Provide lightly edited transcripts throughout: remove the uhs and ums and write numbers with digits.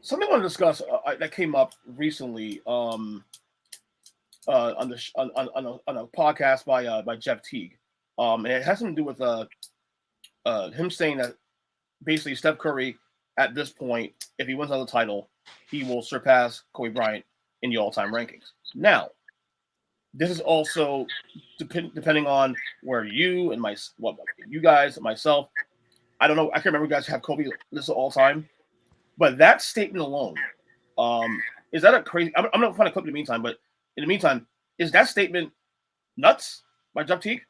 something I want to discuss that came up recently on the on a podcast by Jeff Teague. And it has something to do with him saying that basically Steph Curry at this point, if he wins another title, he will surpass Kobe Bryant in the all-time rankings. Now, this is also depending on where you and you guys and myself. I don't know. I can't remember you guys have Kobe listed all time, but that statement alone, is that a crazy? I'm gonna find a clip in the meantime, but in the meantime, is that statement nuts by Jeff Teague?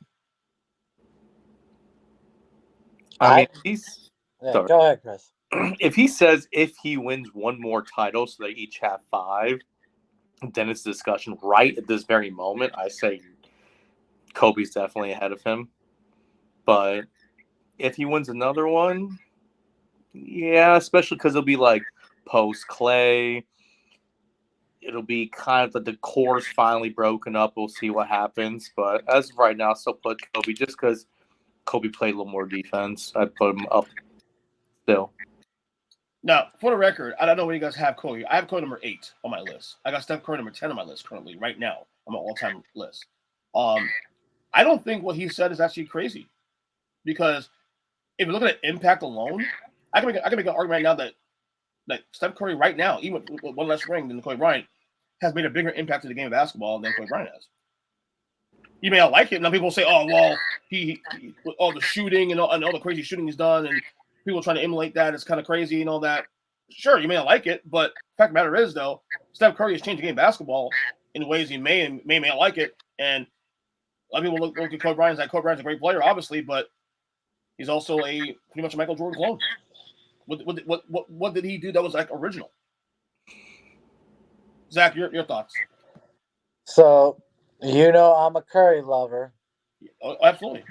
I mean, go ahead, Chris. If he says if he wins one more title, so they each have 5, then it's discussion. Right at this very moment, I say Kobe's definitely ahead of him. But if he wins another one, yeah, especially because it'll be like post Clay. It'll be kind of like the core's finally broken up. We'll see what happens. But as of right now, I'll still put Kobe just because Kobe played a little more defense. I'd put him up still. Now, for the record, I don't know where you guys have Kobe. I have Kobe number 8 on my list. I got Steph Curry number 10 on my list currently, right now, on my all-time list. I don't think what he said is actually crazy. Because if you look at impact alone, I can make an argument right now that Steph Curry right now, even with one less ring than Kobe Bryant, has made a bigger impact to the game of basketball than Kobe Bryant has. You may not like it. Now people say, "Oh, well, he with all the shooting and all the crazy shooting he's done, and people trying to emulate that. It's kind of crazy and all that." Sure, you may not like it, but the fact of the matter is, though, Steph Curry has changed the game of basketball in ways he may not like it. And a lot of people look at Kobe Bryant like Kobe Bryant's a great player, obviously, but he's also pretty much a Michael Jordan clone. What did he do that was like original? Zach, your thoughts? So, I'm a Curry lover. Oh, absolutely.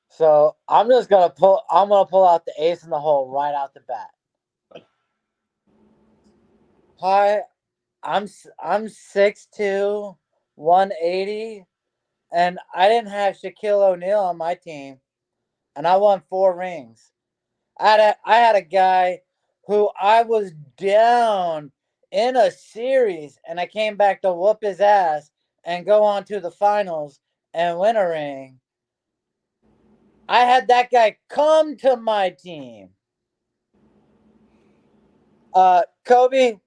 So I'm gonna pull out the ace in the hole right out the bat. Hi, I'm 6'2", 180, and I didn't have Shaquille O'Neal on my team, and I won 4 rings. I had a guy who I was down in a series, and I came back to whoop his ass and go on to the finals and win a ring. I had that guy come to my team. Kobe,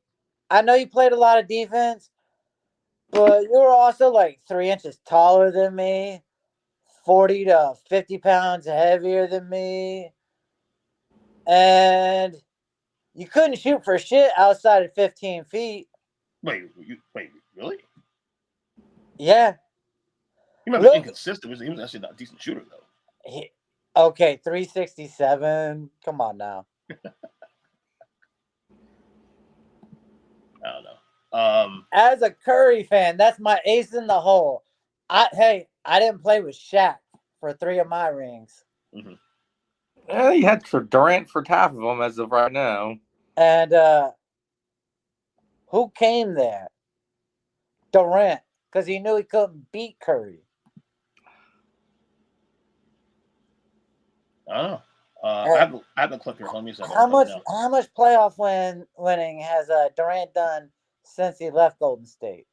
I know you played a lot of defense, but you were also like 3 inches taller than me, 40 to 50 pounds heavier than me. And you couldn't shoot for shit outside of 15 feet. Wait, really? Yeah. He might be inconsistent. He was actually not a decent shooter, though. Okay, 367. Come on now. I don't know. As a Curry fan, that's my ace in the hole. I didn't play with Shaq for 3 of my rings. Mm-hmm. Yeah, you had Durant for half of them as of right now. And who came there? Durant, because he knew he couldn't beat Curry. Oh, I have the clip here. Let me see. How much playoff winning has Durant done since he left Golden State?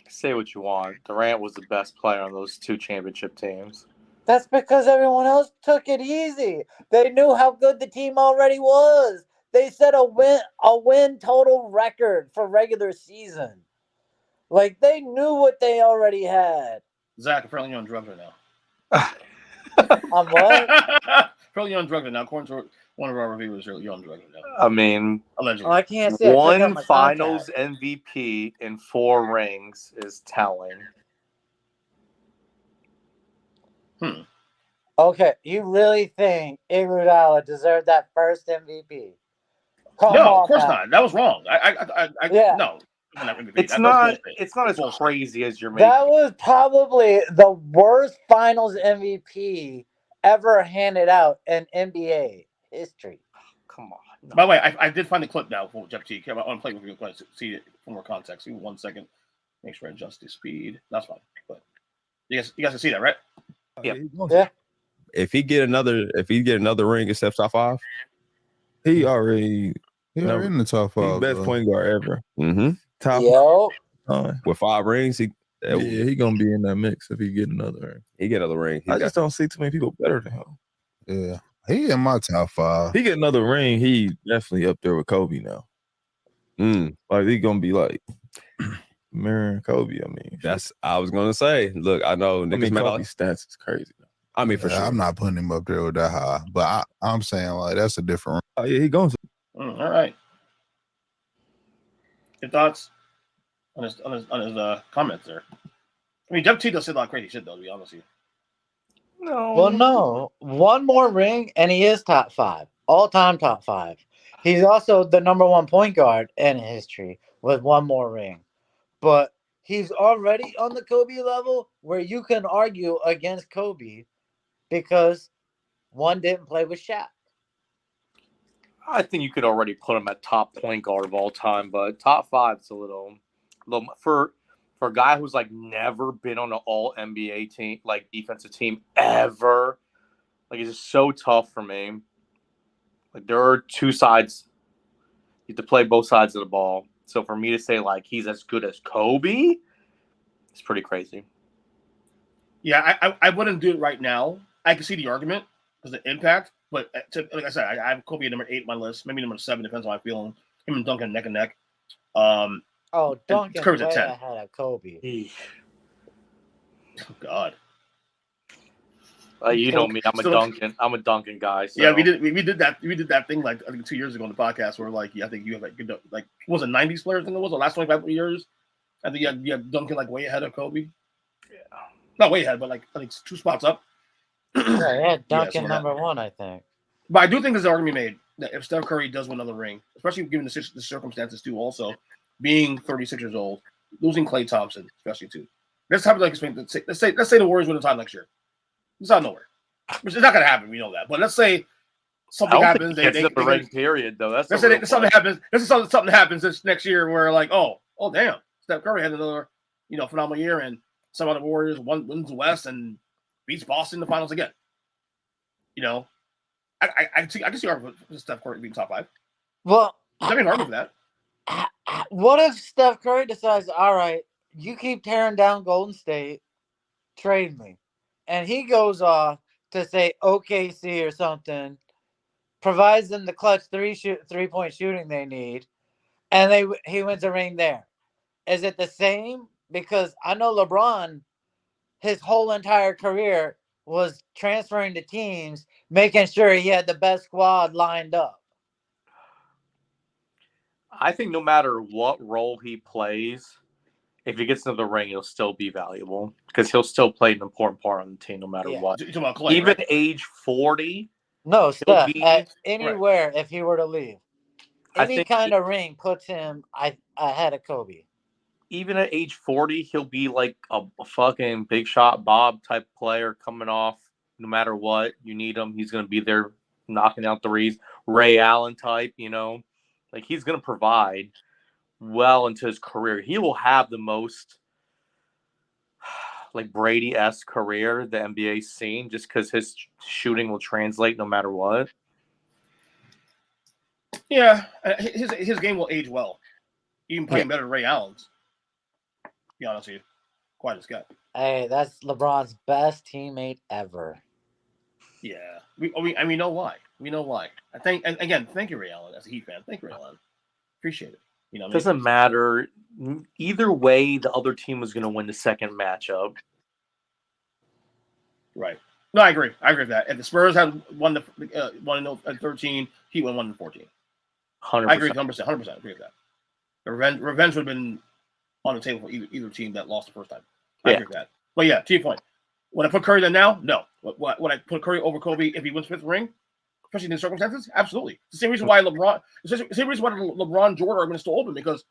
Say what you want. Durant was the best player on those 2 championship teams. That's because everyone else took it easy. They knew how good the team already was. They set a win total record for regular season. Like, they knew what they already had. Zach, apparently you're on drugs right now. On what? Apparently you're on drugs right now. According to one of our reviewers, you're on drugs right now. I mean, allegedly. I can't say one finals MVP in 4 rings is telling. Okay, you really think Iguodala deserved that first MVP? No, of course not. That was wrong. No. It's not as crazy as you're making. That was probably the worst finals MVP ever handed out in NBA history. Come on. No. By the way, I did find the clip now for Jeff Teague. I want to play with you to see it for more context. Give me 1 second. Make sure I adjust the speed. That's fine. But you guys can see that, right? Yeah. If he get another ring and steps top 5, he already Yeah, in the top He's five. best point guard ever. Top Yo, with 5 rings. Yeah, he gonna be in that mix if he get another ring. He get another ring. I just don't see too many people better than him. Yeah, he in my top 5. He get another ring. He definitely up there with Kobe now. Like he gonna be like mirroring Kobe. I mean, That's I was gonna say. Look, I know niggas mad Kobe's stats is crazy. I mean, for sure. I'm not putting him up there with that high, but I'm saying like that's a different. Oh yeah, he going to. All right. Your thoughts on his comments there? I mean, Jeff T does say a lot of crazy shit though. To be honest with you. no. One more ring, and he is top 5, all-time top 5. He's also the number 1 point guard in history with one more ring. But he's already on the Kobe level where you can argue against Kobe because one didn't play with Shaq. I think you could already put him at top point guard of all time, but top 5 is a little for a guy who's like never been on an all NBA team, like defensive team ever. Like it's just so tough for me. Like there are 2 sides. You have to play both sides of the ball. So for me to say like he's as good as Kobe, it's pretty crazy. Yeah, I wouldn't do it right now. I can see the argument because the impact, but like I said, I have Kobe at number 8 on my list, maybe number 7, depends on how I'm feeling. Him and Duncan neck and neck. Duncan Curry's way at 10. ahead of Kobe. Oh God. You know me, I'm a Duncan guy. So. Yeah, we did that thing like I think 2 years ago on the podcast where like I think you have like what was it 90s players? I think it was the last 25 years. I think you had Duncan like way ahead of Kobe. Yeah, not way ahead, but like I think 2 spots up. Yeah, Duncan number 1, I think. But I do think there's an argument made that if Steph Curry does win another ring, especially given the circumstances too, also being 36 years old, losing Klay Thompson, especially too. Let's have like let's say the Warriors win the title next year. It's out of nowhere. Which is not going to happen. We know that. But let's say something happens. They the ring period though. That's something happens. This is something happens this next year where like oh damn, Steph Curry had another phenomenal year and some other Warriors wins the West and beats Boston in the finals again. I can see argument for Steph Curry being top 5. Well, I mean, argument for that. What if Steph Curry decides, all right, you keep tearing down Golden State, trade me, and he goes off to say OKC or something, provides them the clutch 3-point shooting they need, and he wins a ring there. Is it the same? Because I know LeBron, his whole entire career was transferring to teams, making sure he had the best squad lined up. I think no matter what role he plays, if he gets into the ring, he'll still be valuable because he'll still play an important part on the team no matter what. Clay, even right? age 40. No, Steph, anywhere if he were to leave. Any kind of ring puts him ahead of Kobe. Even at age 40, he'll be like a fucking big shot Bob type player coming off. No matter what, you need him. He's going to be there knocking out threes. Ray Allen type, Like he's going to provide well into his career. He will have the most like Brady-esque career the NBA's seen just because his shooting will translate no matter what. Yeah, his game will age well. Even playing better than Ray Allen's. To be honest with you. Quite as good. Hey, that's LeBron's best teammate ever. Yeah. We know why. We know why. Thank you, Ray Allen, as a Heat fan. Thank you, Ray Allen. Appreciate it. Doesn't matter. Either way, the other team was going to win the second matchup. Right. No, I agree. I agree with that. If the Spurs had won in 13, he would have won in 14. 100%. I agree 100%. 100% agree with that. The revenge would have been on the table for either team that lost the first time. I agree with that. But yeah, to your point. Would I put Curry there now? No. Would I put Curry over Kobe if he wins 5th ring? Especially in these circumstances? Absolutely. It's the same reason why LeBron Jordan argument is still open because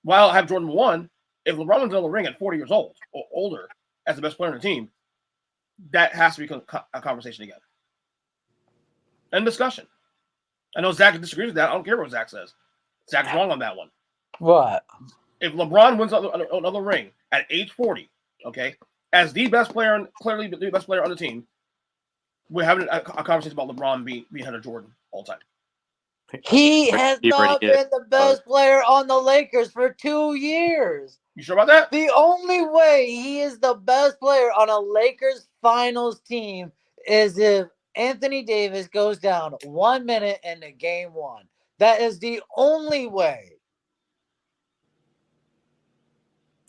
while I have Jordan 1, if LeBron wins another ring at 40 years old or older as the best player on the team, that has to become a conversation again. And discussion. I know Zach disagrees with that. I don't care what Zach says. Zach's wrong on that one. What? If LeBron wins another ring at age 40, okay, as the best player, clearly the best player on the team, we're having a conversation about LeBron being ahead of Jordan all the time. He has He already not is, been the best player on the Lakers for 2 years. You sure about that? The only way he is the best player on a Lakers finals team is if Anthony Davis goes down 1 minute into game one. That is the only way.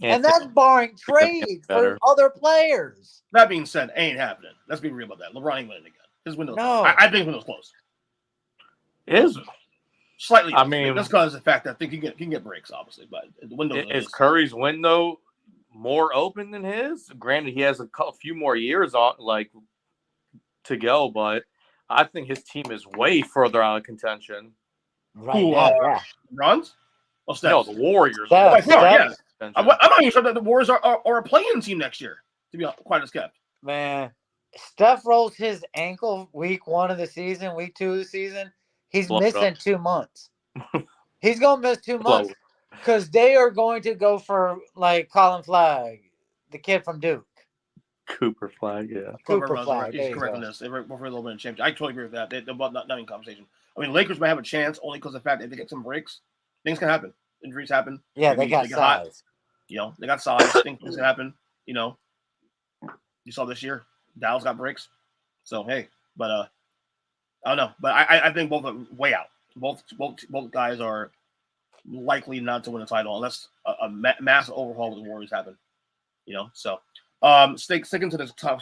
And that's barring trade for other players. That being said, ain't happening. Let's be real about that. LeBron ain't winning again. His window's No. I think his window's close. Is Slightly. I mean, just because of the fact that I think he can get breaks, obviously, but the window is Curry's window more open than his? Granted, he has a few more years on to go, but I think his team is way further out of contention. Right now, yeah. Runs? Well, No, the Warriors. Yeah. I'm not even sure that the Warriors are a play-in team next year, to be quite as kept. Man, Steph rolls his ankle week 1 of the season, week 2 of the season. He's missing 2 months. He's going to miss 2 months because they are going to go for, like, Colin Flagg, the kid from Duke. Cooper Flag, yeah. Cooper Flag. He's correct on this. They're for a little bit of change. I totally agree with that. They're not in conversation. I mean, Lakers might have a chance only because of the fact that if they get some breaks, things can happen. Injuries happen. Yeah, they got size. They got size. Things can happen. You saw this year, Dallas got breaks. So hey, but I don't know. But I think both are way out. Both guys are likely not to win a title unless a massive overhaul with the Warriors happen. So sticking to this top